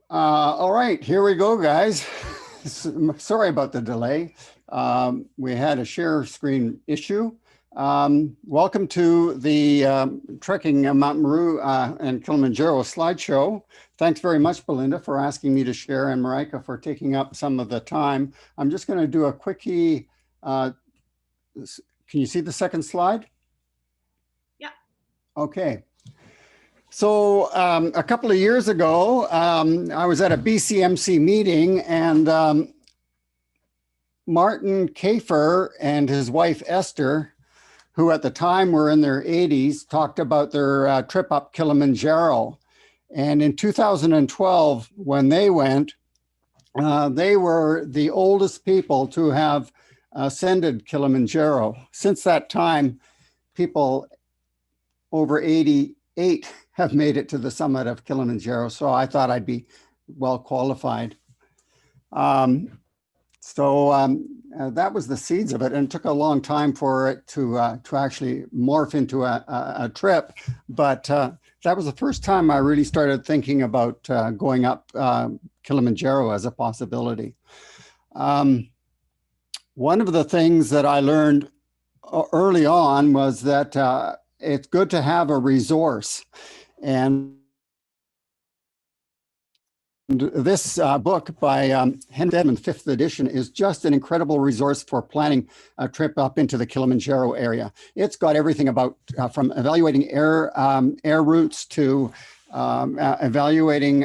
All right, here we go, guys. Sorry about the delay. We had a share screen issue. Welcome to the trekking Mount Meru and Kilimanjaro slideshow. Thanks very much, Belinda, for asking me to share, and Marika for taking up some of the time. I'm just going to do a quickie. Can you see the second slide? Yeah. Okay. So a couple of years ago, I was at a BCMC meeting, and Martin Kafer and his wife Esther, who at the time were in their 80s, talked about their trip up Kilimanjaro. And in 2012, when they went, they were the oldest people to have ascended Kilimanjaro. Since that time, people over 88 have made it to the summit of Kilimanjaro. So I thought I'd be well qualified. That was the seeds of it, and it took a long time for it to actually morph into a trip. But that was the first time I really started thinking about going up Kilimanjaro as a possibility. One of the things that I learned early on was that it's good to have a resource. And this book by Henry Edmund, 5th edition, is just an incredible resource for planning a trip up into the Kilimanjaro area. It's got everything about from evaluating air routes to evaluating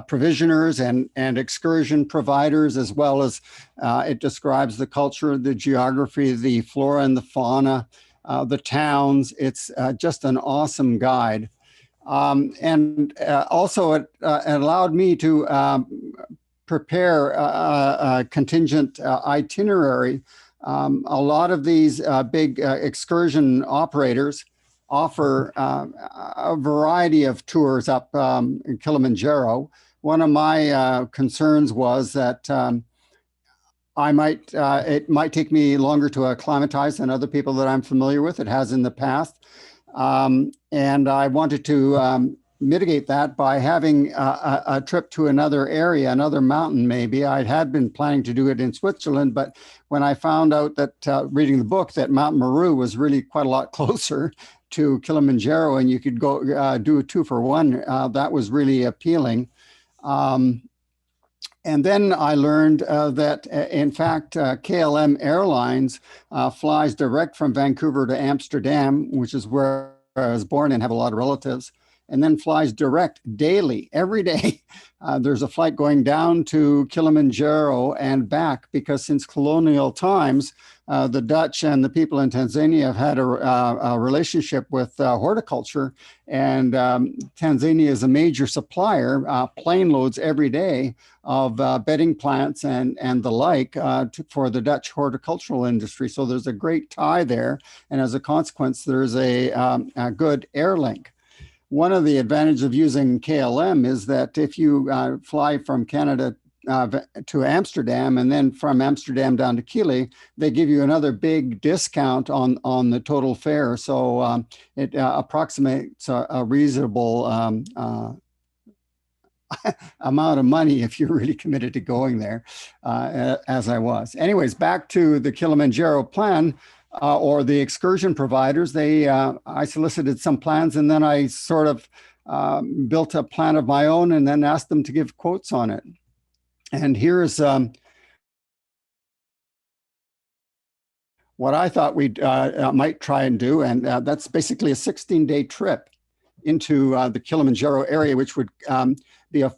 provisioners and excursion providers, as well as it describes the culture, the geography, the flora and the fauna, the towns. It's just an awesome guide. Also, it allowed me to prepare a contingent itinerary. A lot of these big excursion operators offer a variety of tours up in Kilimanjaro. One of my concerns was that it might take me longer to acclimatize than other people that I'm familiar with. It has in the past. And I wanted to mitigate that by having a trip to another area, another mountain maybe. I had been planning to do it in Switzerland, but when I found out that reading the book that Mount Meru was really quite a lot closer to Kilimanjaro and you could go do a 2-for-1, that was really appealing. And then I learned that, in fact, KLM Airlines flies direct from Vancouver to Amsterdam, which is where I was born and have a lot of relatives, and then flies direct daily, every day. There's a flight going down to Kilimanjaro and back, because since colonial times, the Dutch and the people in Tanzania have had a relationship with horticulture, and Tanzania is a major supplier, plane loads every day of bedding plants and the like for the Dutch horticultural industry. So there's a great tie there, and as a consequence, there's a good air link. One of the advantages of using KLM is that if you fly from Canada to Amsterdam and then from Amsterdam down to Kili, they give you another big discount on the total fare. So it approximates a reasonable amount of money if you're really committed to going there, as I was. Anyways, back to the Kilimanjaro plan. Or the excursion providers, I solicited some plans, and then I sort of built a plan of my own and then asked them to give quotes on it. And here's what I thought we might try and do. And that's basically a 16-day trip into the Kilimanjaro area, which would be a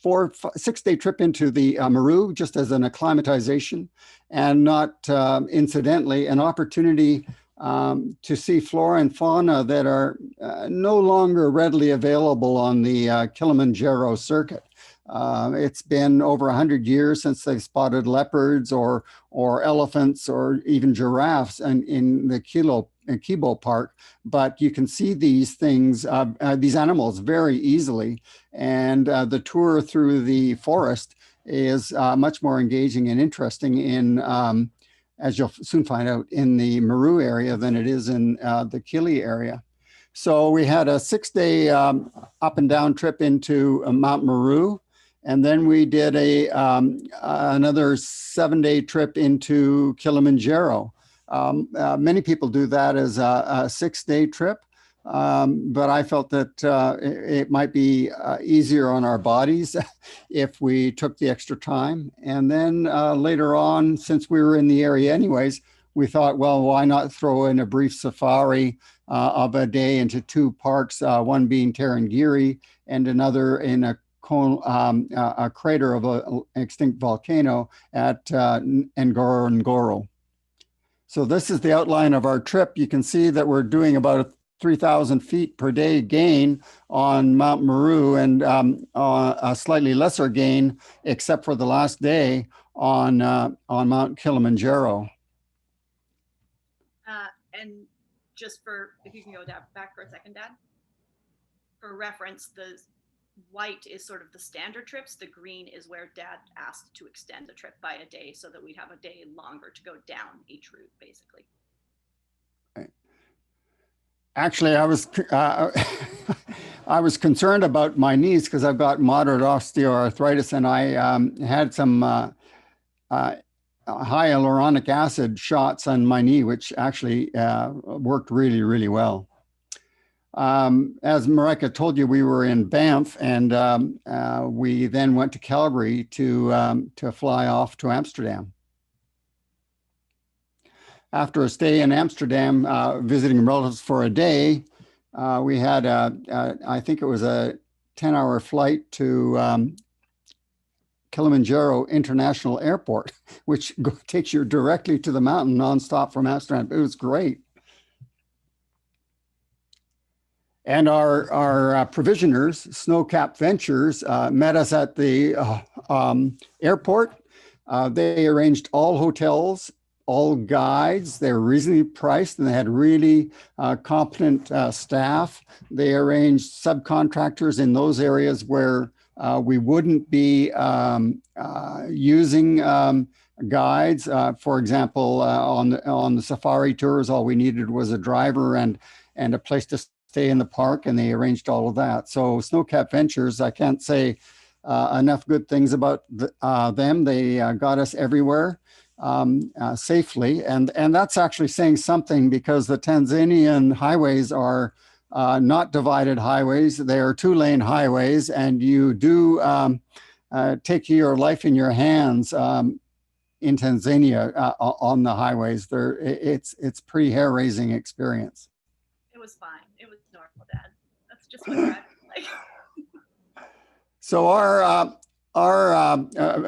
6-day trip into the Meru, just as an acclimatization, and not incidentally an opportunity to see flora and fauna that are no longer readily available on the Kilimanjaro circuit. It's been over 100 years since they spotted leopards or elephants or even giraffes in the Kibo Park, but you can see these things, these animals very easily. And the tour through the forest is much more engaging and interesting in, as you'll soon find out, in the Meru area than it is in the Kili area. So we had a 6-day up and down trip into Mount Meru. And then we did another 7-day trip into Kilimanjaro. Many people do that as a 6-day trip, but I felt that it might be easier on our bodies if we took the extra time. And then later on, since we were in the area anyways, we thought, well, why not throw in a brief safari of a day into 2 parks, one being Tarangire and another in a crater of an extinct volcano at Ngorongoro. So this is the outline of our trip. You can see that we're doing about a 3,000 feet per day gain on Mount Meru, and a slightly lesser gain, except for the last day on Mount Kilimanjaro. And just if you can go back for a second, Dad. For reference, the white is sort of the standard trips. The green is where Dad asked to extend the trip by a day so that we'd have a day longer to go down each route, basically. Actually, I was concerned about my knees because I've got moderate osteoarthritis, and I had some hyaluronic acid shots on my knee, which actually worked really, really well. As Marika told you, we were in Banff, and we then went to Calgary to fly off to Amsterdam. After a stay in Amsterdam, visiting relatives for a day, we had I think it was a 10-hour flight to Kilimanjaro International Airport, which takes you directly to the mountain nonstop from Amsterdam. It was great. And our provisioners, Snowcap Ventures, met us at the airport. They arranged all hotels, all guides. They were reasonably priced, and they had really competent staff. They arranged subcontractors in those areas where we wouldn't be using guides. For example, on the safari tours, all we needed was a driver and a place to stay in the park, and they arranged all of that. So Snowcap Ventures, I can't say enough good things about them. They got us everywhere safely, and that's actually saying something, because the Tanzanian highways are not divided highways. They are 2-lane highways, and you do take your life in your hands in Tanzania on the highways. It's pretty hair-raising experience. It was fine. It was normal, Dad. That's just what driving like. So our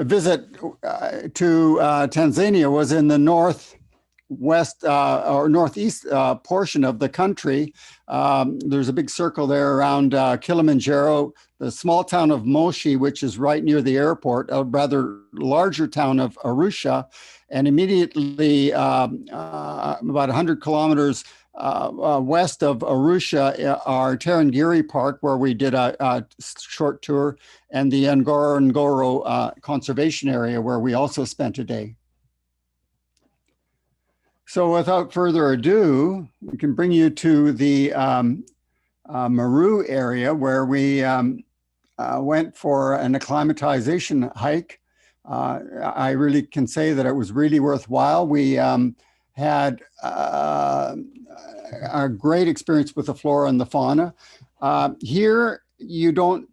visit to Tanzania was in the northwest or northeast portion of the country. There's a big circle there around Kilimanjaro, the small town of Moshi, which is right near the airport, a rather larger town of Arusha, and immediately about 100 kilometers west of Arusha, our Tarangire Park, where we did a short tour, and the Ngorongoro Conservation Area, where we also spent a day. So without further ado, we can bring you to the Meru area, where we went for an acclimatization hike. I really can say that it was really worthwhile. We had a great experience with the flora and the fauna. Here, you don't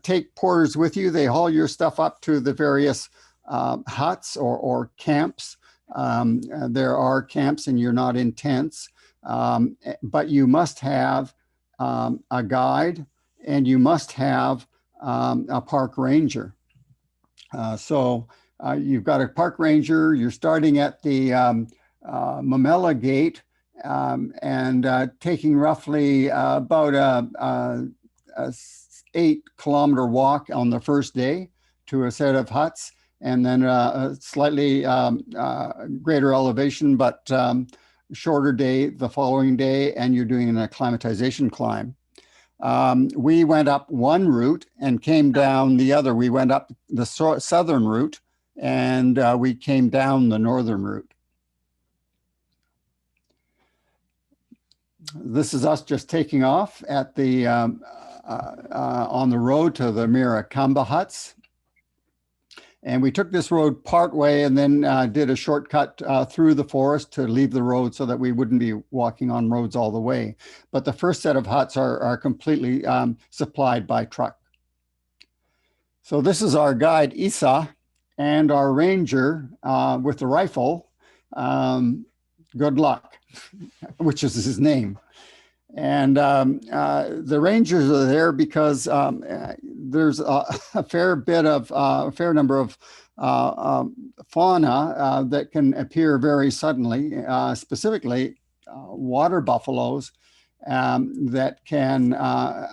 take porters with you. They haul your stuff up to the various huts or camps. There are camps, and you're not in tents, but you must have a guide, and you must have a park ranger. So you've got a park ranger. You're starting at the Mamela Gate, and taking roughly about a 8-kilometer walk on the first day to a set of huts, and then a slightly greater elevation, but shorter day the following day, and you're doing an acclimatization climb. We went up one route and came down the other. We went up the southern route, and we came down the northern route. This is us just taking off at the on the road to the Meru huts. And we took this road part way and then did a shortcut through the forest to leave the road so that we wouldn't be walking on roads all the way. But the first set of huts are completely supplied by truck. So this is our guide, Isa, and our ranger with the rifle, Good Luck, which is his name. And the rangers are there because there's a fair number of fauna that can appear very suddenly, specifically water buffaloes that can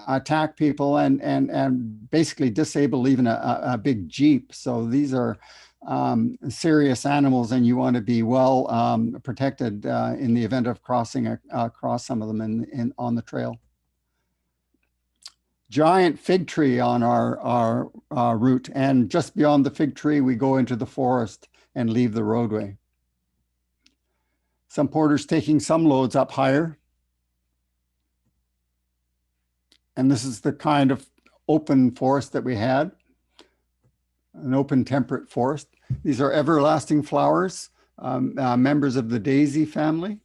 attack people and basically disable even a big Jeep. So these are serious animals, and you want to be well protected in the event of crossing across some of them on the trail. Giant fig tree on our route, and just beyond the fig tree, we go into the forest and leave the roadway. Some porters taking some loads up higher. And this is the kind of open forest that we had. An open temperate forest. These are everlasting flowers, members of the daisy family.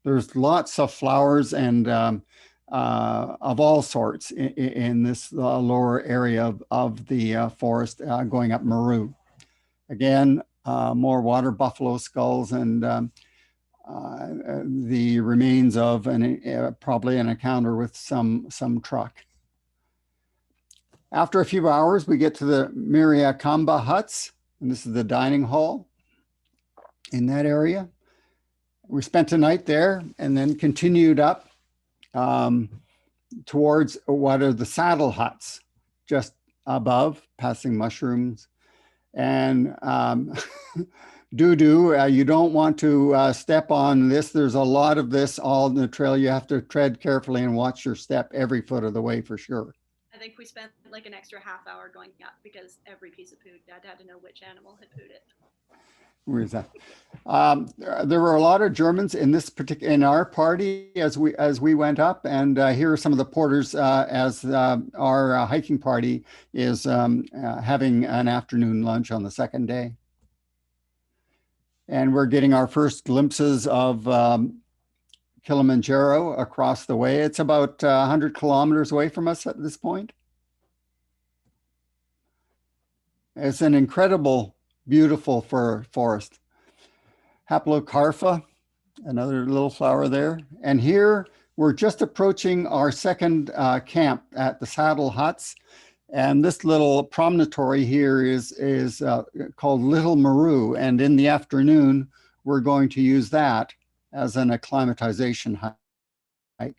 There's lots of flowers and of all sorts in this lower area of the forest going up Meru. Again, more water buffalo skulls and the remains of probably an encounter with some truck. After a few hours, we get to the Miriakamba huts, and this is the dining hall in that area. We spent a night there and then continued up towards what are the saddle huts, just above, passing mushrooms. And doo-doo, you don't want to step on this. There's a lot of this all in the trail. You have to tread carefully and watch your step every foot of the way for sure. I think we spent like an extra half hour going up because every piece of food, Dad had to know which animal had pooed it. Where is that? There were a lot of Germans in our party as we went up, and here are some of the porters as our hiking party is having an afternoon lunch on the second day. And we're getting our first glimpses of Kilimanjaro across the way. It's about 100 kilometers away from us at this point. It's an incredible, beautiful forest. Haplocarpa, another little flower there. And here we're just approaching our second camp at the saddle huts. And this little promontory here is called Little Meru. And in the afternoon, we're going to use that as an acclimatization hike.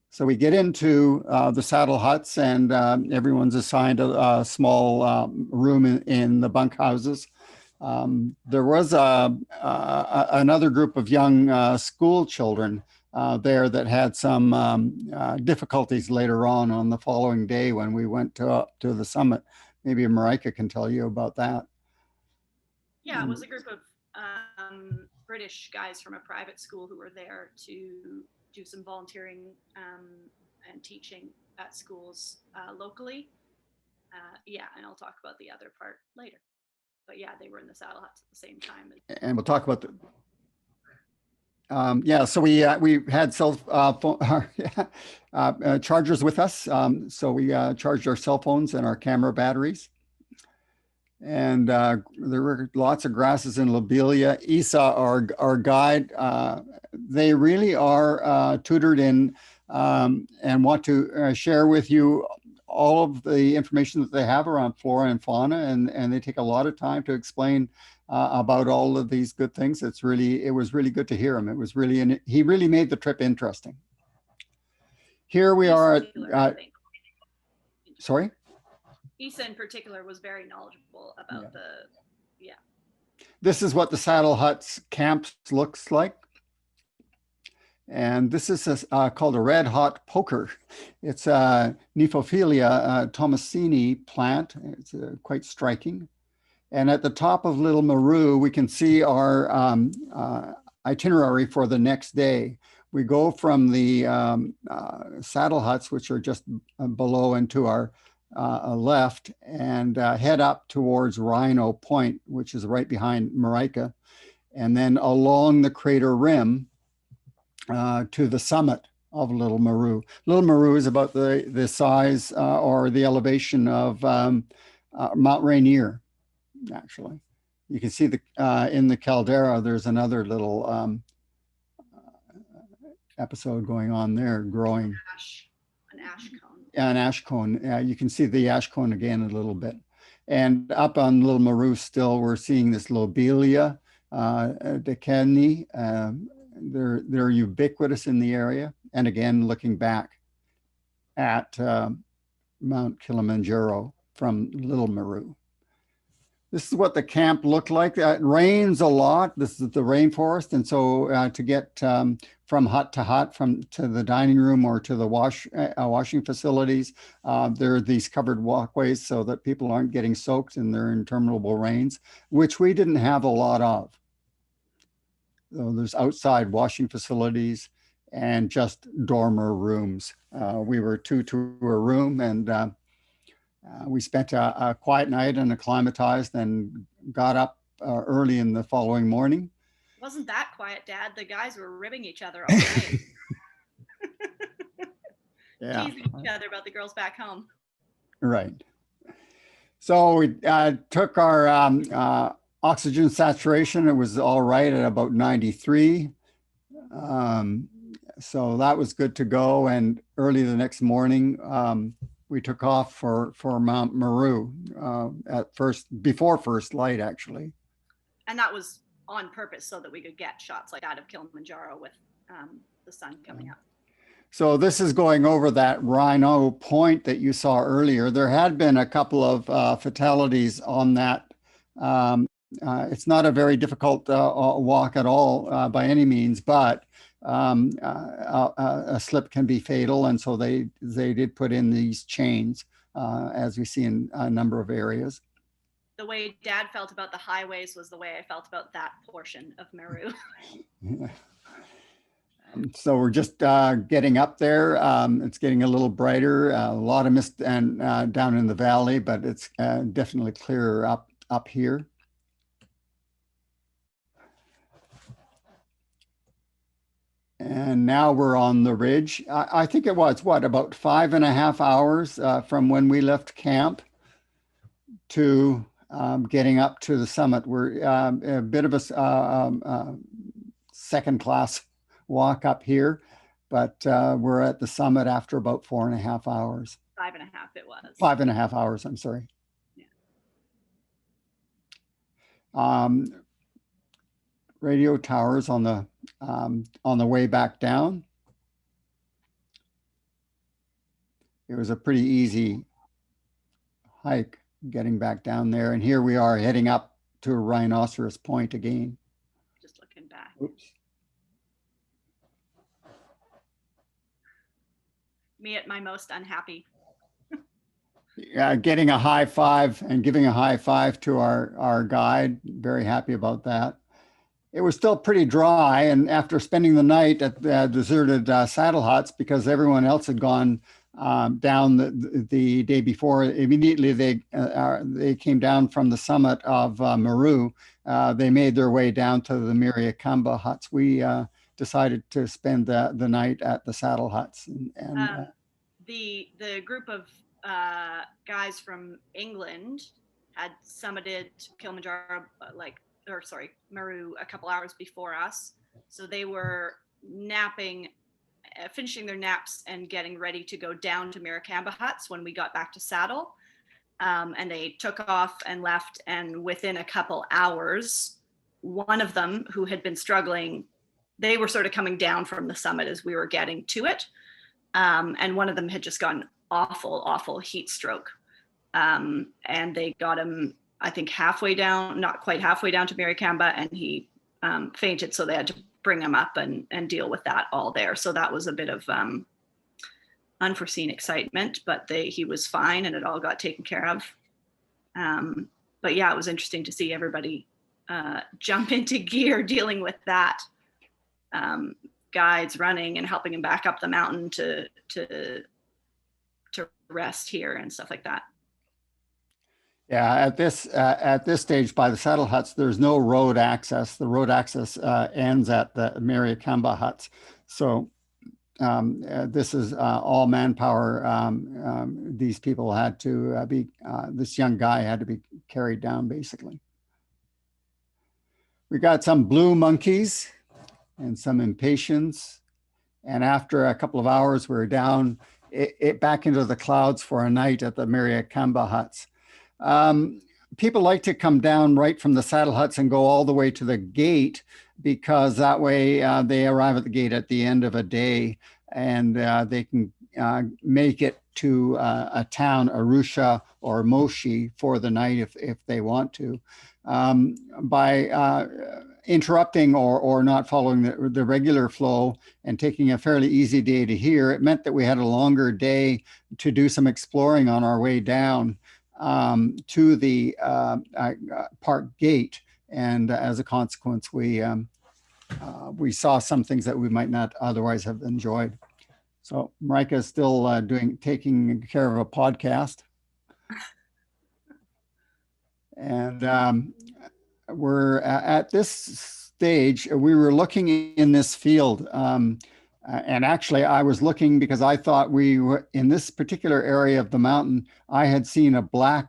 So we get into the saddle huts, and everyone's assigned a small room in the bunkhouses. There was another group of young school children there that had some difficulties later on the following day when we went to the summit. Maybe Marika can tell you about that. Yeah, it was a group of British guys from a private school who were there to do some volunteering and teaching at schools locally. Yeah, and I'll talk about the other part later. But yeah, they were in the saddle huts at the same time. And we'll talk about the. Yeah, so we had cell phone chargers with us. So we charged our cell phones and our camera batteries. And there were lots of grasses in lobelia. Isa, our guide, they really are tutored in and want to share with you all of the information that they have around flora and fauna, and they take a lot of time to explain about all of these good things. It was really good to hear him. It was really, he really made the trip interesting. Here we are at, sorry? Isa in particular was very knowledgeable about This is what the saddle huts camps looks like. And this is called a red hot poker. It's a Nephophilia Thomasini plant. It's quite striking. And at the top of Little Meru, we can see our itinerary for the next day. We go from the saddle huts, which are just below and to our left, and head up towards Rhino Point, which is right behind Marika, and then along the crater rim to the summit of Little Meru. Little Meru is about the size or the elevation of Mount Rainier, actually. You can see in the caldera, there's another little episode going on there, growing. An ash cone. Yeah, an ash cone. You can see the ash cone again a little bit. And up on Little Meru still, we're seeing this lobelia decani. They're ubiquitous in the area. And again, looking back at Mount Kilimanjaro from Little Meru. This is what the camp looked like. It rains a lot. This is the rainforest. And so to get from hut to hut, to the dining room or to the washing facilities, there are these covered walkways so that people aren't getting soaked in their interminable rains, which we didn't have a lot of. So there's outside washing facilities and just dormer rooms. We were two to a room, and we spent a quiet night and acclimatized and got up early in the following morning. Wasn't that quiet, Dad? The guys were ribbing each other all night. Yeah. Teasing each other about the girls back home. Right. So we took our oxygen saturation. It was all right at about 93. So that was good to go. And early the next morning, we took off for Mount Meru before first light, actually. And that was on purpose so that we could get shots like that of Kilimanjaro with the sun coming up. So this is going over that Rhino Point that you saw earlier. There had been a couple of fatalities on that. It's not a very difficult walk at all by any means, but a slip can be fatal. And so they did put in these chains, as we see in a number of areas. The way Dad felt about the highways was the way I felt about that portion of Meru. So we're just getting up there. It's getting a little brighter, a lot of mist and down in the valley, but it's definitely clearer up here. And now we're on the ridge. I think it was, about 5.5 hours from when we left camp to getting up to the summit. We're a bit of a second-class walk up here, but we're at the summit after about 4.5 hours. 5.5 it was. 5.5 hours, I'm sorry. Yeah. Radio towers on the way back down. It was a pretty easy hike getting back down there. And here we are heading up to Rhinoceros Point again. Just looking back. Oops. Me at my most unhappy. Getting a high five and giving a high five to our guide. Very happy about that. It was still pretty dry, and after spending the night at the deserted saddle huts, because everyone else had gone down the day before, immediately they came down from the summit of Meru. They made their way down to the Mariakamba huts. We decided to spend the night at the saddle huts. And the group of guys from England had summited Kilimanjaro Meru a couple hours before us. So they were napping, finishing their naps and getting ready to go down to Mariakamba huts when we got back to saddle. And they took off and left. And within a couple hours, one of them who had been struggling, they were sort of coming down from the summit as we were getting to it. And one of them had just gotten awful heat stroke. And they got him, I think, halfway down, not quite halfway down to Mariakamba, and he fainted. So they had to bring him up and deal with that all there. So that was a bit of unforeseen excitement, but he was fine and it all got taken care of. But yeah, it was interesting to see everybody jump into gear dealing with that. guides running and helping him back up the mountain to rest here and stuff like that. Yeah, at this stage, by the saddle huts, there's no road access. The road access ends at the Mariakamba huts. So this is all manpower. These people had to this young guy had to be carried down, basically. We got some blue monkeys and some impatiens. And after a couple of hours, we were down back into the clouds for a night at the Mariakamba huts. People like to come down right from the saddle huts and go all the way to the gate, because that way they arrive at the gate at the end of a day, and they can make it to a town, Arusha or Moshi, for the night if they want to. By interrupting or not following the regular flow and taking a fairly easy day to here, it meant that we had a longer day to do some exploring on our way down to the park gate. And as a consequence, we saw some things that we might not otherwise have enjoyed. So Marika is still taking care of a podcast. And we're at this stage, we were looking in this field. And actually, I was looking because I thought we were in this particular area of the mountain. I had seen I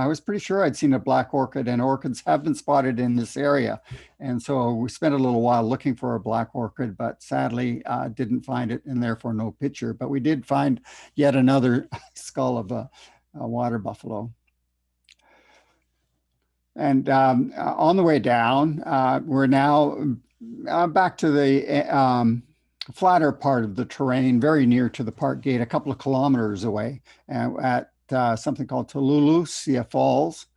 was pretty sure I'd seen a black orchid, and orchids have been spotted in this area. And so we spent a little while looking for a black orchid, but sadly didn't find it, and therefore no picture. But we did find yet another skull of a water buffalo. And on the way down, we're now back to the flatter part of the terrain, very near to the park gate, a couple of kilometers away, at something called Tululusia Falls.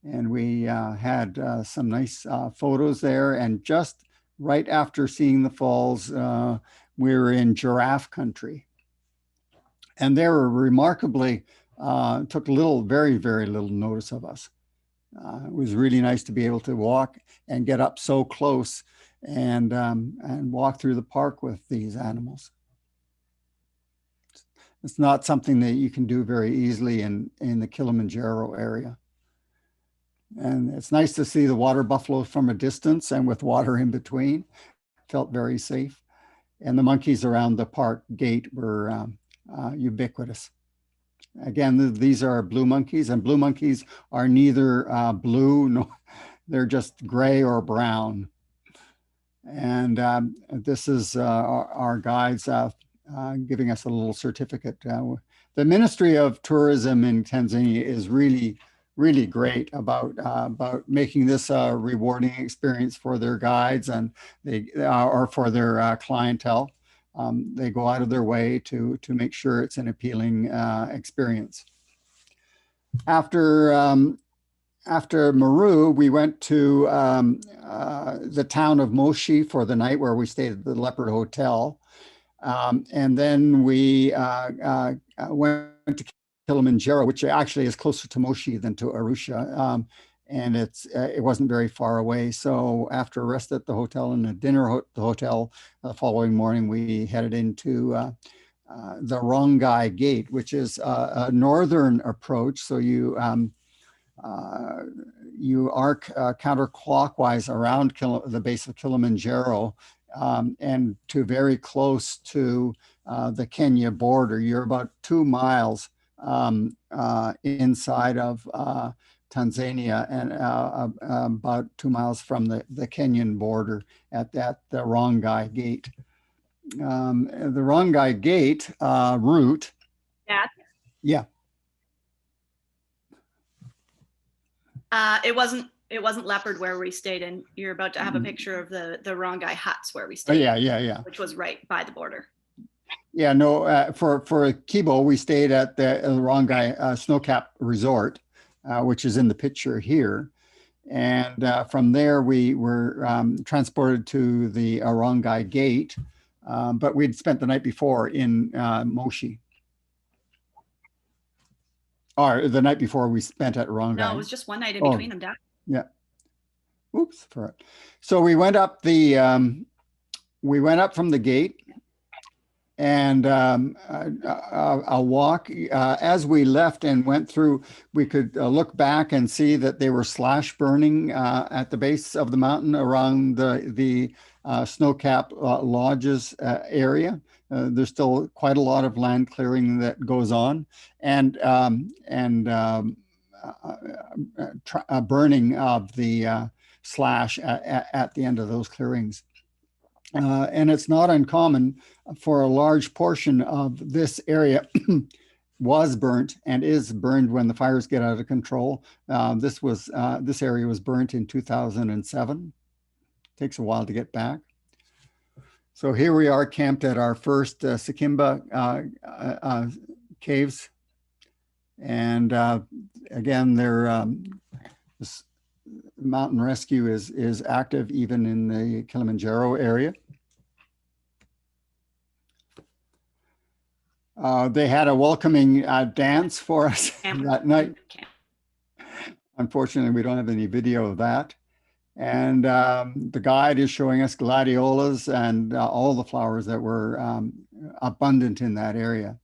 And we had some nice photos there. And just right after seeing the falls, we were in giraffe country. And they were remarkably, took very, very little notice of us. It was really nice to be able to walk and get up so close and walk through the park with these animals. It's not something that you can do very easily in the Kilimanjaro area. And it's nice to see the water buffalo from a distance and with water in between. Felt very safe. And the monkeys around the park gate were ubiquitous. Again, these are blue monkeys, and blue monkeys are neither blue, nor they're just gray or brown. And this is our guides giving us a little certificate. The Ministry of Tourism in Tanzania is really, really great about making this a rewarding experience for their guides and or for their clientele. They go out of their way to make sure it's an appealing experience. After Meru, we went to the town of Moshi for the night, where we stayed at the Leopard Hotel. And then we went to Kilimanjaro, which actually is closer to Moshi than to Arusha. And it wasn't very far away. So after a rest at the hotel and a dinner at the hotel, the following morning we headed into the Rongai Gate, which is a northern approach. So you arc counterclockwise around the base of Kilimanjaro and to very close to the Kenya border. You're about 2 miles inside of Tanzania and about 2 miles from the Kenyan border at the Rongai Gate. The Rongai Gate route. Dad? Yeah. It wasn't Leopard where we stayed in. You're about to have a picture of the Rongai huts where we stayed. Oh, yeah. Which was right by the border. Yeah, no, for Kibo, we stayed at the Rongai Snowcap Resort, which is in the picture here. And from there, we were transported to the Rongai Gate, but we'd spent the night before in Moshi. Or the night before we spent at Rongai. No, it was just one night in between them, Dad. Yeah. Oops. So we went up the we went up from the gate, and a walk. As we left and went through, we could look back and see that they were slash burning at the base of the mountain around the snow-capped lodges area. There's still quite a lot of land clearing that goes on, and burning of the slash at the end of those clearings. And it's not uncommon for a large portion of this area was burnt and is burned when the fires get out of control. This area was burnt in 2007. Takes a while to get back. So here we are camped at our first Sakimba caves. And again, this mountain rescue is active even in the Kilimanjaro area. They had a welcoming dance for us that night. Unfortunately, we don't have any video of that. And the guide is showing us gladiolas and all the flowers that were abundant in that area.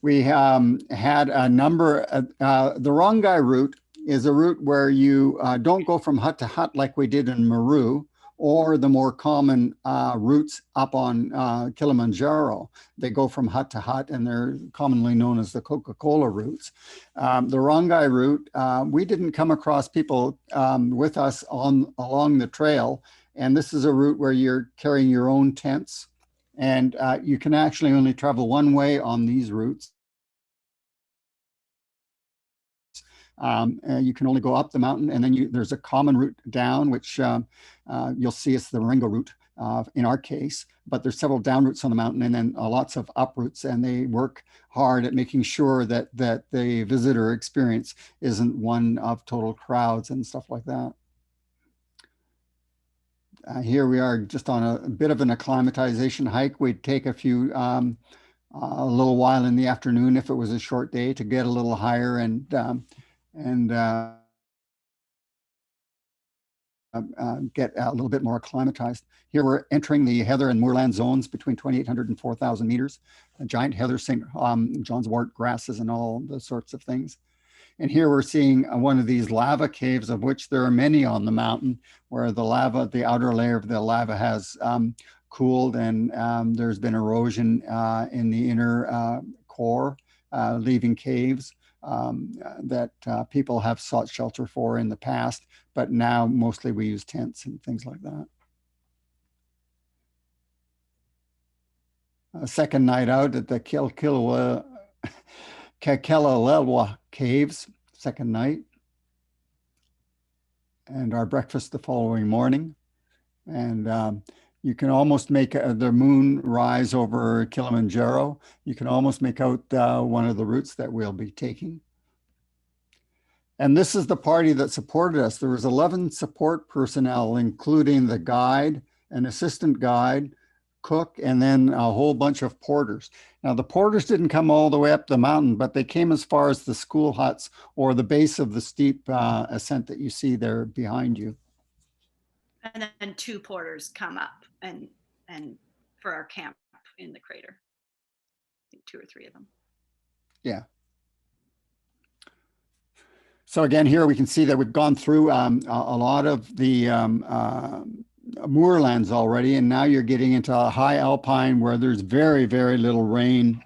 We had a number, the Rongai route is a route where you don't go from hut to hut like we did in Meru, or the more common routes up on Kilimanjaro. They go from hut to hut, and they're commonly known as the Coca-Cola routes. The Rongai route, we didn't come across people with us along the trail, and this is a route where you're carrying your own tents, and you can actually only travel one way on these routes. You can only go up the mountain, and then there's a common route down, which you'll see it's the Marengo route in our case, but there's several down routes on the mountain, and then lots of up routes, and they work hard at making sure that the visitor experience isn't one of total crowds and stuff like that. Here we are just on a bit of an acclimatization hike. We'd take a little while in the afternoon if it was a short day to get a little higher and get a little bit more acclimatized. Here we're entering the heather and moorland zones between 2,800 and 4,000 meters. A giant heather, St. John's wort grasses and all those sorts of things. And here we're seeing one of these lava caves, of which there are many on the mountain, where the lava, the outer layer of the lava has cooled, and there's been erosion in the inner core, leaving caves that people have sought shelter for in the past, but now mostly we use tents and things like that. A second night out at the Kekelelwa caves, second night, and our breakfast the following morning. And you can almost make the moon rise over Kilimanjaro. You can almost make out one of the routes that we'll be taking. And this is the party that supported us. There was 11 support personnel, including the guide, an assistant guide, cook, and then a whole bunch of porters. Now, the porters didn't come all the way up the mountain, but they came as far as the school huts or the base of the steep ascent that you see there behind you. And then 2 porters come up and for our camp in the crater. I think 2 or 3 of them. Yeah. So again, here we can see that we've gone through a lot of the moorlands already, and now you're getting into a high alpine where there's very, very little rain.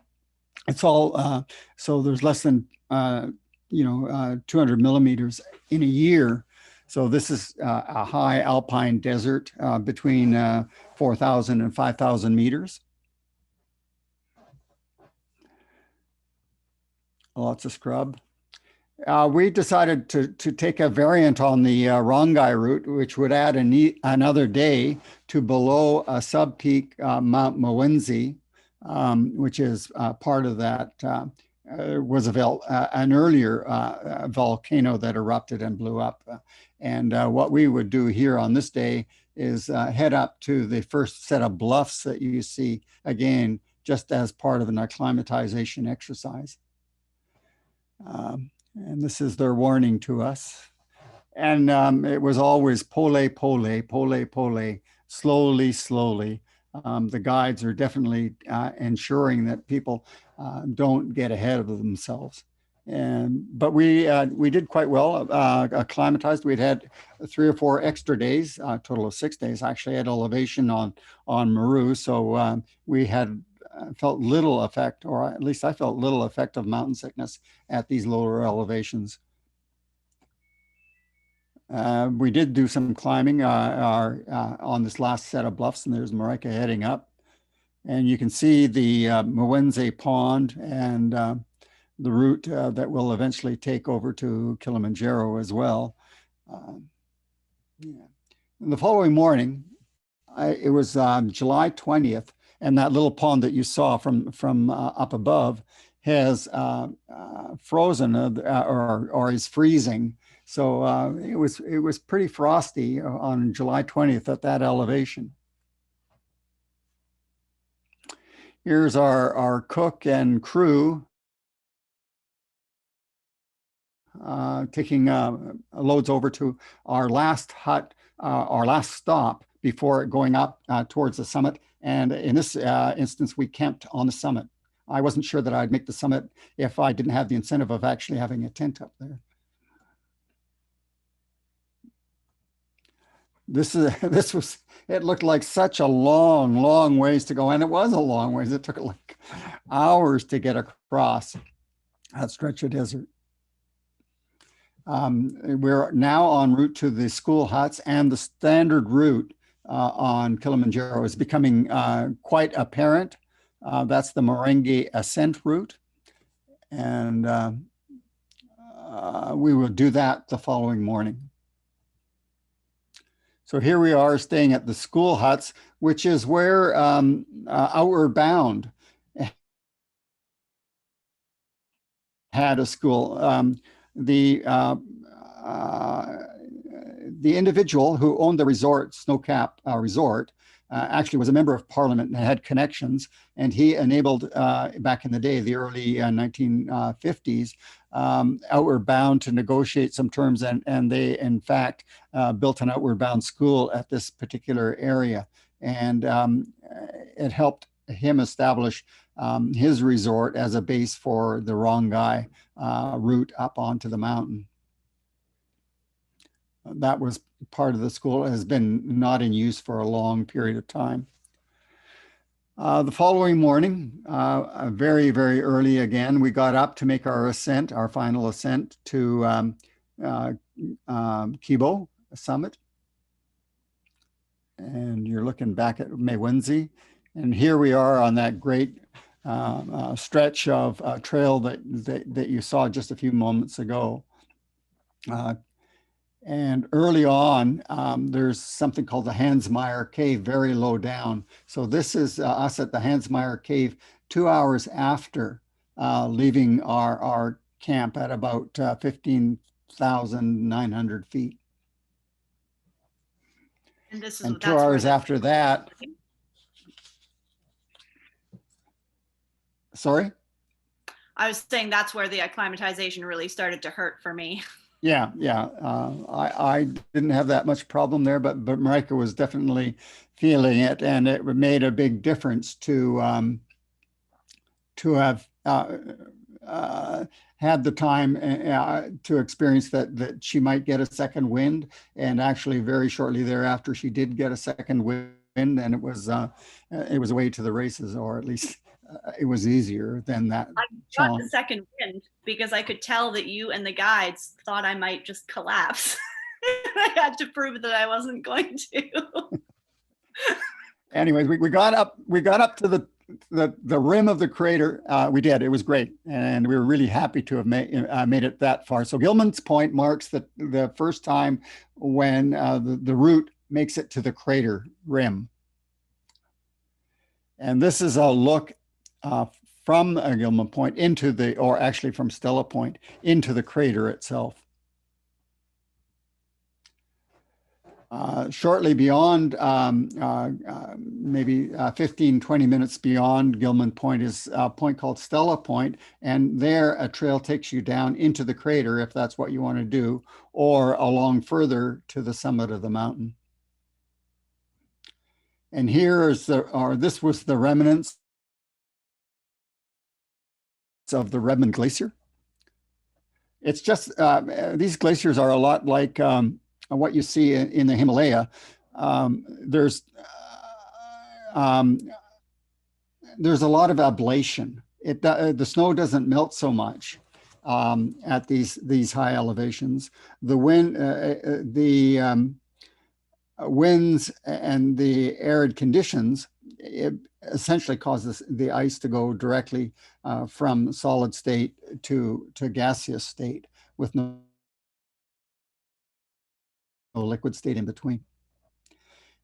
It's all, so there's less than, 200 millimeters in a year. So this is a high alpine desert between 4,000 and 5,000 meters. Lots of scrub. We decided to take a variant on the Rongai route, which would add another day to below a sub-peak Mount Moenzi, which is part of that, was an earlier volcano that erupted and blew up. And what we would do here on this day is head up to the first set of bluffs that you see, again, just as part of an acclimatization exercise. And this is their warning to us. And it was always pole, pole, pole, pole, slowly, slowly. The guides are definitely ensuring that people don't get ahead of themselves. But we did quite well, acclimatized. We'd had 3 or 4 extra days, a total of 6 days actually at elevation on Meru. So we had felt little effect, or at least I felt little effect of mountain sickness at these lower elevations. We did do some climbing on this last set of bluffs, and there's Marika heading up. And you can see the Mwenze Pond and the route that will eventually take over to Kilimanjaro as well. Yeah. And the following morning, it was July 20th, and that little pond that you saw from up above has frozen or is freezing. So it was pretty frosty on July 20th at that elevation. Here's our cook and crew taking loads over to our last hut, our last stop before going up towards the summit. And in this instance, we camped on the summit. I wasn't sure that I'd make the summit if I didn't have the incentive of actually having a tent up there. It looked like such a long ways to go. And it was a long ways. It took like hours to get across that stretch of desert. We're now en route to the school huts, and the standard route on Kilimanjaro is becoming quite apparent. That's the Merengue ascent route. And we will do that the following morning. So here we are staying at the school huts, which is where Outward Bound had a school. The individual who owned the resort, Snowcap Resort, actually was a member of parliament and had connections, and he enabled, back in the day, the early 1950s, Outward Bound to negotiate some terms, and they, in fact, built an Outward Bound school at this particular area. And it helped him establish his resort as a base for the Rongai route up onto the mountain. That was part of the school. It has been not in use for a long period of time. The following morning, very, very early again, we got up to make our ascent, our final ascent to Kibo summit. And you're looking back at Mwenze. And here we are on that great stretch of trail that you saw just a few moments ago. And early on, there's something called the Hansmeyer Cave, very low down. So this is us at the Hansmeyer Cave 2 hours after leaving our camp at about 15,900 feet. And 2 hours after that. Sorry? I was saying that's where the acclimatization really started to hurt for me. Yeah. I didn't have that much problem there, but Marika was definitely feeling it, and it made a big difference to have had the time to experience that she might get a second wind. And actually, very shortly thereafter, she did get a second wind, and it was away to the races, or at least it was easier than that. I got the second wind because I could tell that you and the guides thought I might just collapse. I had to prove that I wasn't going to. Anyways, we got up to the rim of the crater. We did. It was great, and we were really happy to have made it that far. So Gilman's Point marks the first time when the route makes it to the crater rim. And this is a look from Gilman Point or actually from Stella Point into the crater itself. Shortly beyond, maybe 15, 20 minutes beyond Gilman Point is a point called Stella Point. And there a trail takes you down into the crater if that's what you want to do, or along further to the summit of the mountain. And here is this was the remnants of the Redmond Glacier. It's just, these glaciers are a lot like what you see in the Himalaya. Um, there's a lot of ablation. The snow doesn't melt so much at these high elevations. The winds and the arid conditions, it essentially causes the ice to go directly from solid state to gaseous state with no liquid state in between.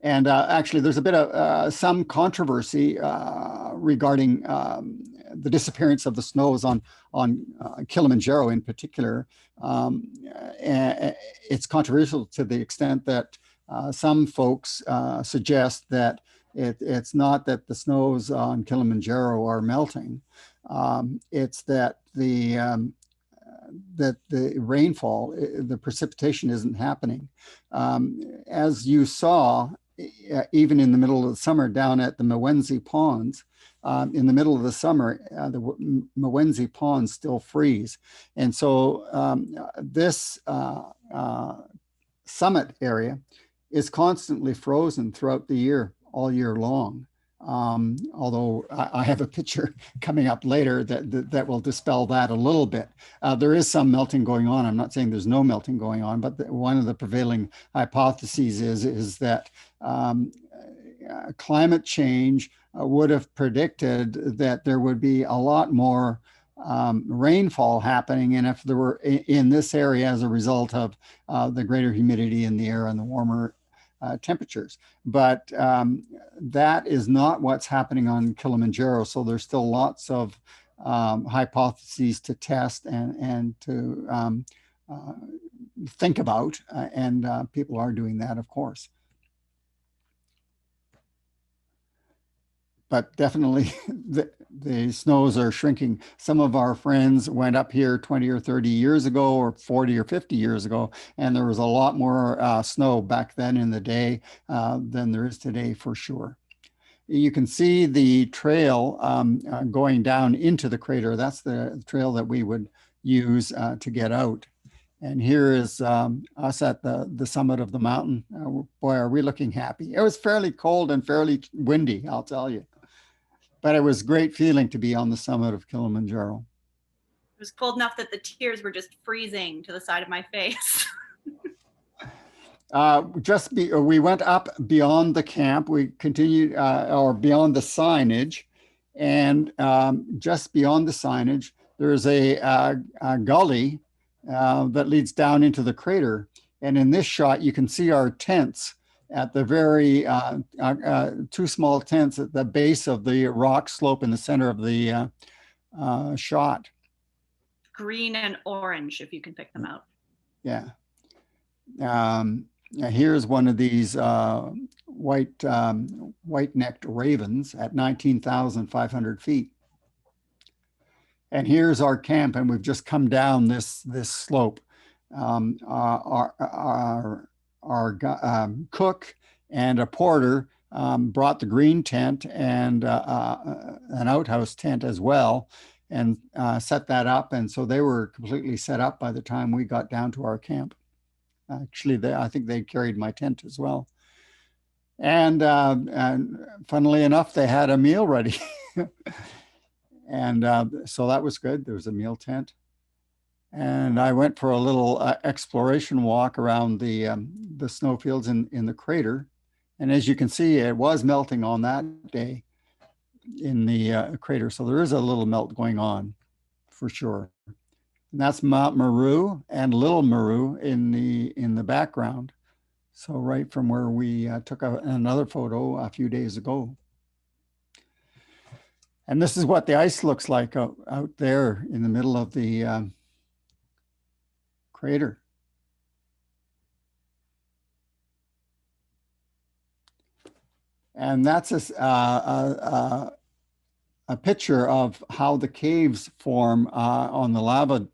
And actually, there's a bit of some controversy regarding the disappearance of the snows on Kilimanjaro in particular. It's controversial to the extent that some folks suggest that it's not that the snows on Kilimanjaro are melting. It's that the rainfall, the precipitation isn't happening. As you saw, even in the middle of the summer down at the Mewenzi Ponds, in the middle of the summer, the Mewenzi Ponds still freeze. And so this summit area is constantly frozen throughout the year, all year long. Although I have a picture coming up later that will dispel that a little bit. There is some melting going on. I'm not saying there's no melting going on, but one of the prevailing hypotheses is that climate change would have predicted that there would be a lot more rainfall happening, and if there were in this area as a result of the greater humidity in the air and the warmer temperatures. But that is not what's happening on Kilimanjaro. So there's still lots of hypotheses to test and to think about. And people are doing that, of course. But definitely the snows are shrinking. Some of our friends went up here 20 or 30 years ago, or 40 or 50 years ago, and there was a lot more snow back then in the day than there is today, for sure. You can see the trail going down into the crater. That's the trail that we would use to get out. And here is us at the summit of the mountain. Boy, are we looking happy. It was fairly cold and fairly windy, I'll tell you. But it was a great feeling to be on the summit of Kilimanjaro. It was cold enough that the tears were just freezing to the side of my face. We went up beyond the camp. We continued, or beyond the signage, and just beyond the signage, there's a gully that leads down into the crater. And in this shot, you can see our tents at the very two small tents at the base of the rock slope in the center of the shot. Green and orange, if you can pick them out. Yeah. Here's one of these white-necked ravens at 19,500 feet. And here's our camp, and we've just come down this slope. Our cook and a porter brought the green tent and an outhouse tent as well, and set that up. And so they were completely set up by the time we got down to our camp. Actually, I think they carried my tent as well. And funnily enough, they had a meal ready. And so that was good. There was a meal tent. And I went for a little exploration walk around the snowfields in the crater. And as you can see, it was melting on that day in the crater. So there is a little melt going on for sure. And that's Mount Meru and Little Meru in the background. So right from where we took another photo a few days ago. And this is what the ice looks like out there in the middle of the crater. And that's a picture of how the caves form on the lava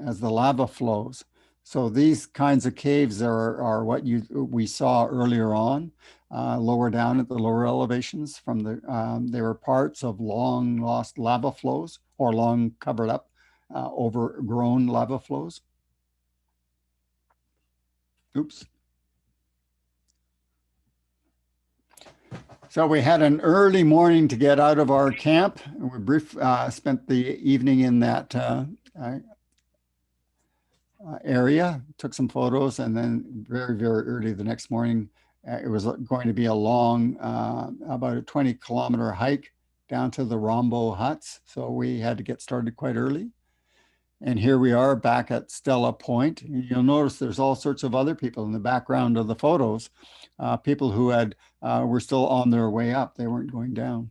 as the lava flows. So these kinds of caves are what we saw earlier on, lower down at the lower elevations from they were parts of long lost lava flows or long covered up, overgrown lava flows. Oops. So we had an early morning to get out of our camp. We spent the evening in that area, took some photos, and then very, very early the next morning, it was going to be a long, about a 20-kilometer hike down to the Rombo huts. So we had to get started quite early. And here we are back at Stella Point. You'll notice there's all sorts of other people in the background of the photos, people who were still on their way up. They weren't going down.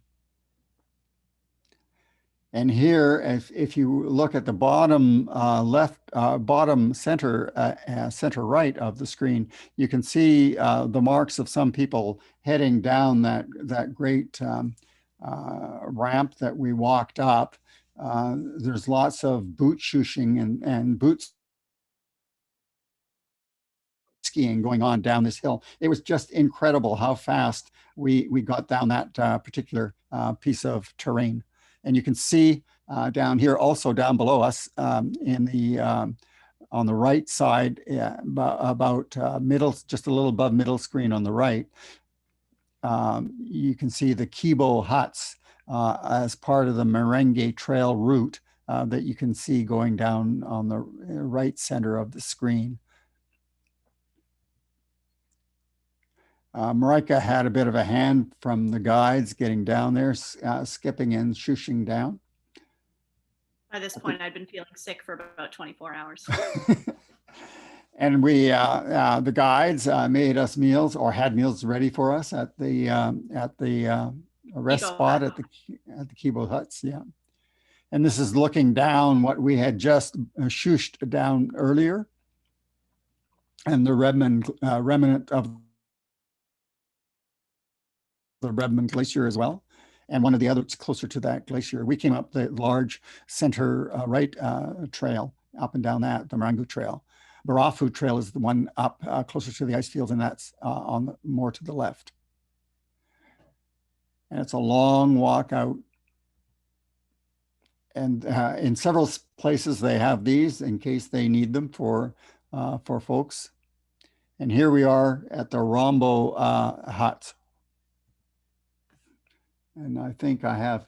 And here, if you look at the bottom bottom center right of the screen, you can see the marks of some people heading down that great ramp that we walked up. There's lots of boot shushing and boot skiing going on down this hill. It was just incredible how fast we got down that particular piece of terrain. And you can see down here, also down below us, in the on the right side, about middle, just a little above middle screen on the right, you can see the Kibo huts as part of the Merengue Trail route that you can see going down on the right center of the screen. Marika had a bit of a hand from the guides getting down there, skipping and shushing down. By this point, I'd been feeling sick for about 24 hours. And the guides made us meals or had meals ready for us at the rest Kibo spot hut. at the Kibo huts. Yeah. And this is looking down what we had just shushed down earlier, and the remnant of the Redmond Glacier as well, and one of the others closer to that glacier. We came up the large center right trail up and down that, the Marangu Trail. Barafu Trail is the one up closer to the ice fields, and that's more to the left. And it's a long walk out. And in several places they have these in case they need them for folks. And here we are at the Rombo hut. And I think I have.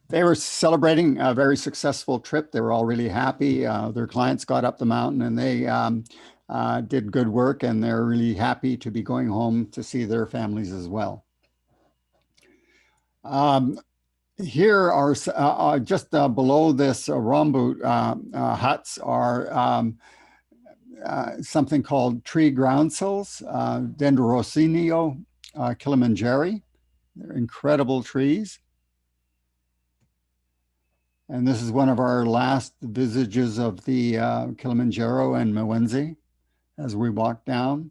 They were celebrating a very successful trip. They were all really happy. Their clients got up the mountain and they did good work, and they're really happy to be going home to see their families as well. Here are just below this Rombo huts are something called tree groundsels, Dendrocinio Kilimanjaro. They're incredible trees. And this is one of our last visitages of the Kilimanjaro and Mwenzi as we walk down.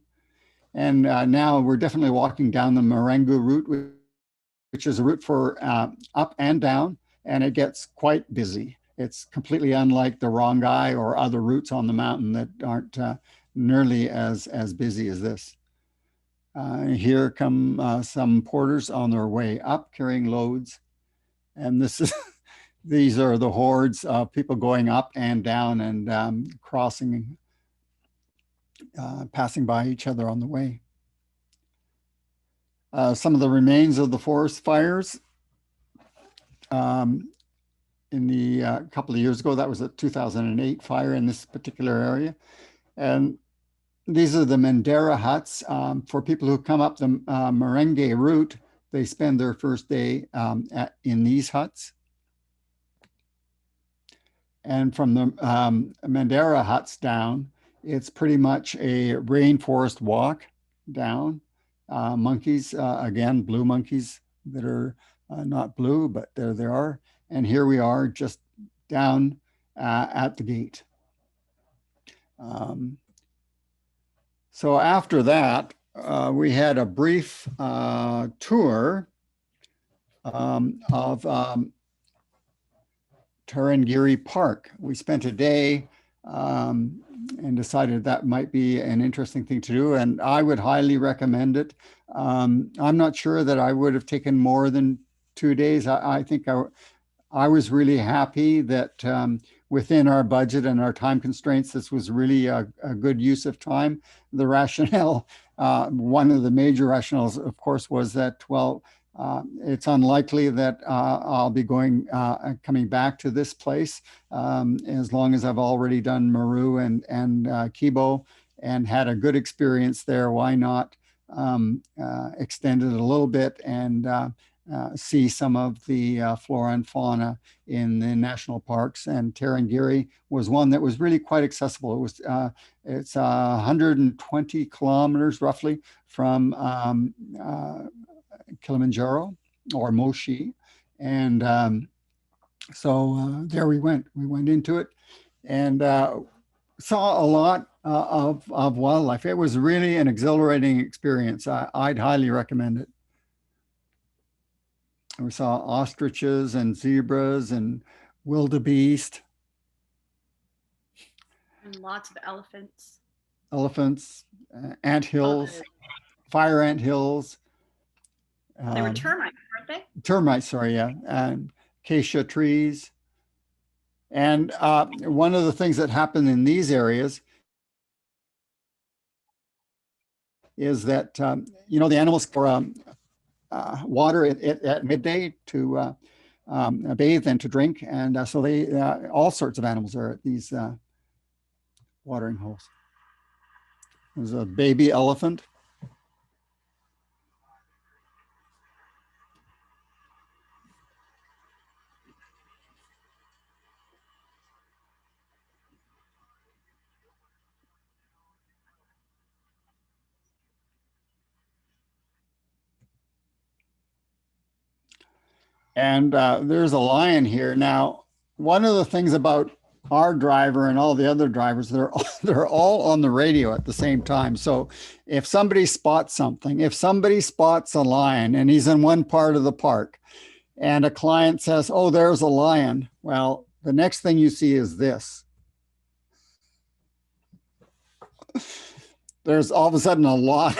And now we're definitely walking down the Marangu route, which is a route for up and down, and it gets quite busy. It's completely unlike the Rongai or other routes on the mountain that aren't nearly as busy as this. Here come some porters on their way up carrying loads. And this is these are the hordes of people going up and down and crossing, passing by each other on the way. Some of the remains of the forest fires in the couple of years ago. That was a 2008 fire in this particular area. And these are the Mandera huts. For people who come up the Merengue route, they spend their first day in these huts. And from the Mandera huts down, it's pretty much a rainforest walk down. Monkeys, again, blue monkeys that are not blue, but there they are. And here we are just down at the gate. So after that, we had a brief tour of Tarangire Park. We spent a day and decided that might be an interesting thing to do, and I would highly recommend it. I'm not sure that I would have taken more than 2 days. I think I was really happy that within our budget and our time constraints, this was really a good use of time. The rationale, one of the major rationales, of course, was that, well, it's unlikely that I'll be coming back to this place as long as I've already done Meru and Kibo and had a good experience there. Why not extend it a little bit and see some of the flora and fauna in the national parks? And Tarangire was one that was really quite accessible. It's 120 kilometers roughly from Kilimanjaro or Moshi. And so there we went. We went into it and saw a lot of wildlife. It was really an exhilarating experience. I'd highly recommend it. We saw ostriches and zebras and wildebeest. And lots of elephants. Elephants, ant hills, fire ant hills. They were termites, weren't they? Termites, sorry, yeah. And acacia trees. And one of the things that happened in these areas is that, the animals for water at midday to bathe and to drink. And so all sorts of animals are at these watering holes. There's a baby elephant. And there's a lion here. Now, one of the things about our driver and all the other drivers, they're all on the radio at the same time. So if somebody spots something, if somebody spots a lion and he's in one part of the park and a client says, oh, there's a lion. Well, the next thing you see is this. There's all of a sudden a lot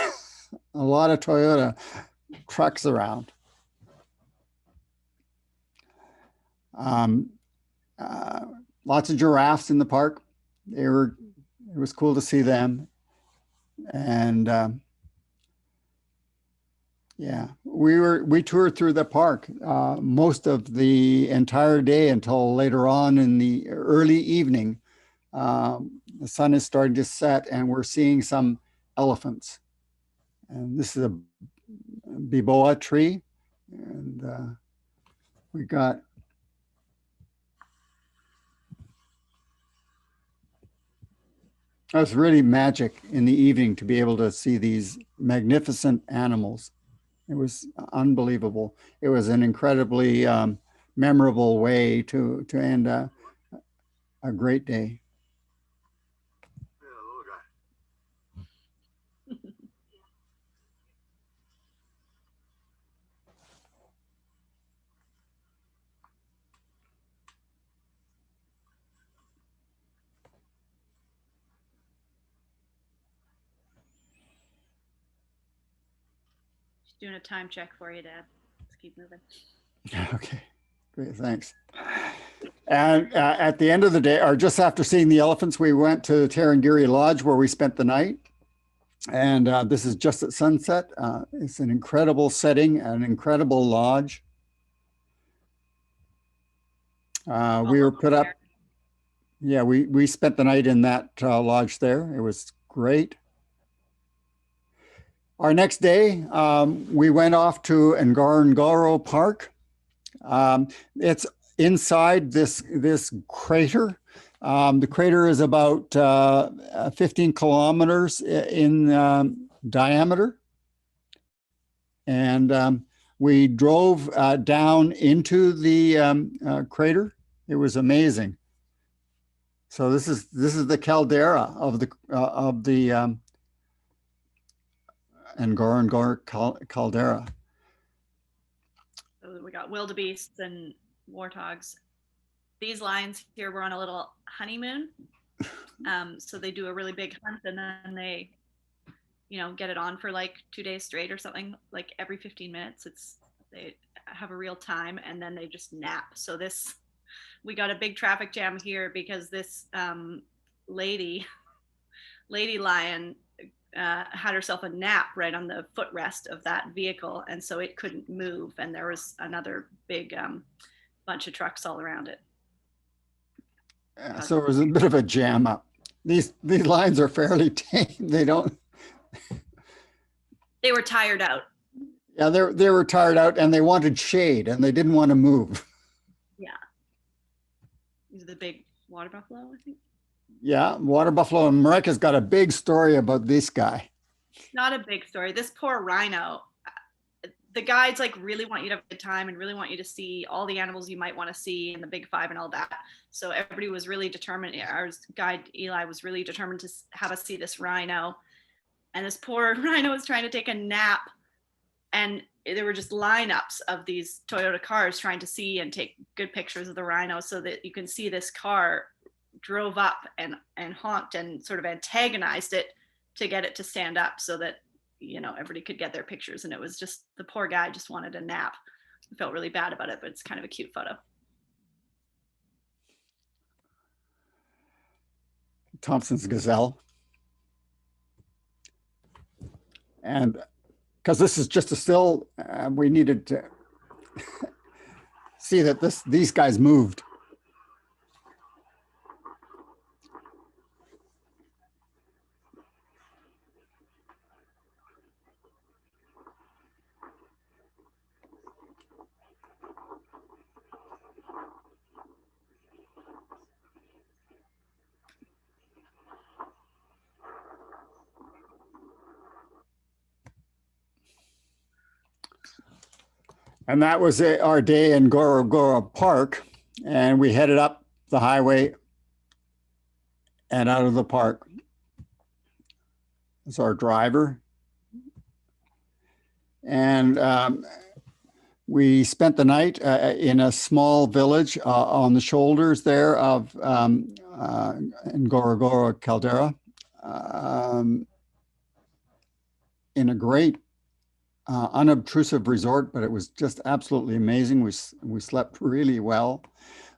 of Toyota trucks around. Lots of giraffes in the park. It was cool to see them. And yeah, we toured through the park most of the entire day until later on in the early evening. The sun is starting to set and we're seeing some elephants. And this is a biboa tree. And we got it was really magic in the evening to be able to see these magnificent animals. It was unbelievable. It was an incredibly memorable way to end a great day. Doing a time check for you, Dad. Let's keep moving. Okay, great, thanks. And at the end of the day, or just after seeing the elephants, we went to Tarangire Lodge where we spent the night. And this is just at sunset. It's an incredible setting, an incredible lodge. all We were along put up, there. yeah, we spent the night in that lodge there. It was great. Our next day, we went off to Ngorongoro Park. It's inside this crater. The crater is about 15 kilometers in diameter, and we drove down into the crater. It was amazing. So this is the caldera of the Ngorongoro caldera. So we got wildebeests and warthogs. These lions here were on a little honeymoon. So they do a really big hunt and then they, get it on for like 2 days straight or something. Like every 15 minutes, they have a real time and then they just nap. So we got a big traffic jam here because this lady lion had herself a nap right on the footrest of that vehicle, and so it couldn't move. And there was another big bunch of trucks all around it. So it was a bit of a jam up. These lions are fairly tame. They were tired out. Yeah, they were tired out and they wanted shade and they didn't want to move. Yeah. These are the big water buffalo, I think. Yeah, water buffalo. And Marika's got a big story about this guy. Not a big story. This poor rhino. The guides like really want you to have a good time and really want you to see all the animals you might want to see and the big five and all that. So everybody was really determined. Our guide Eli was really determined to have us see this rhino. And this poor rhino was trying to take a nap. And there were just lineups of these Toyota cars trying to see and take good pictures of the rhino so that you can see this car drove up and honked and sort of antagonized it to get it to stand up so that everybody could get their pictures. And it was just, the poor guy just wanted a nap. I felt really bad about it, but it's kind of a cute photo. Thompson's gazelle. And because this is just a still, we needed to see that these guys moved. And that was our day in Ngorongoro Park. And we headed up the highway and out of the park. It's our driver. And we spent the night in a small village on the shoulders there of Ngorongoro caldera in a great unobtrusive resort, but it was just absolutely amazing. We slept really well.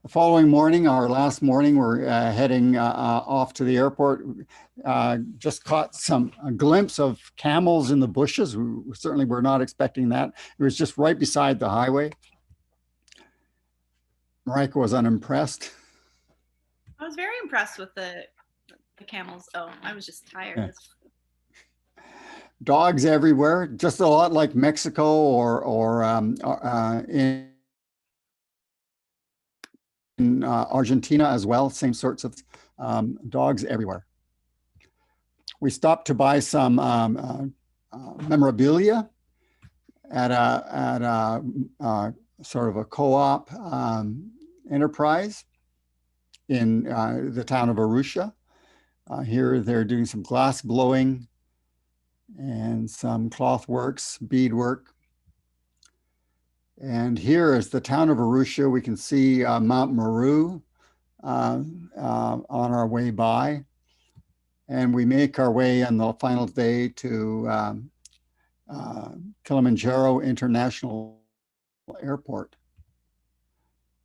The following morning, our last morning, we're heading off to the airport. Just caught a glimpse of camels in the bushes. We certainly were not expecting that. It was just right beside the highway. Marika was unimpressed. I was very impressed with the camels. Oh, I was just tired. Yeah. Dogs everywhere, just a lot like Mexico or in Argentina as well. Same sorts of dogs everywhere. We stopped to buy some memorabilia at a sort of a co-op enterprise in the town of Arusha. Here they're doing some glass blowing and some cloth works, beadwork. And here is the town of Arusha. We can see Mount Meru on our way by. And we make our way on the final day to Kilimanjaro International Airport,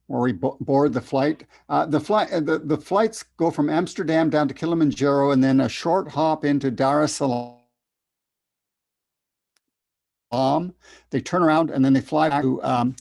where we board the flight. The flights go from Amsterdam down to Kilimanjaro and then a short hop into Dar es Salaam. They turn around and then they fly back to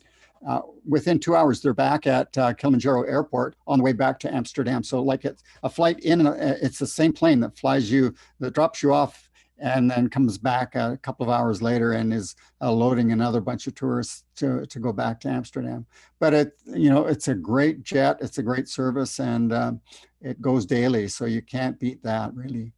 within 2 hours, they're back at Kilimanjaro Airport on the way back to Amsterdam. So like it's a flight in, it's the same plane that flies you, that drops you off and then comes back a couple of hours later and is loading another bunch of tourists to go back to Amsterdam. But it's a great jet, it's a great service, and it goes daily, so you can't beat that, really.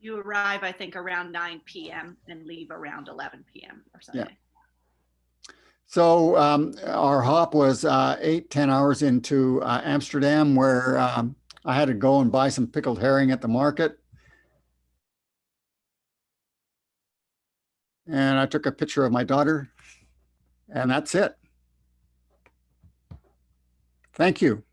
You arrive, I think, around 9 p.m. and leave around 11 p.m. or something. Yeah. So our hop was 8-10 hours into Amsterdam, where I had to go and buy some pickled herring at the market. And I took a picture of my daughter, and that's it. Thank you.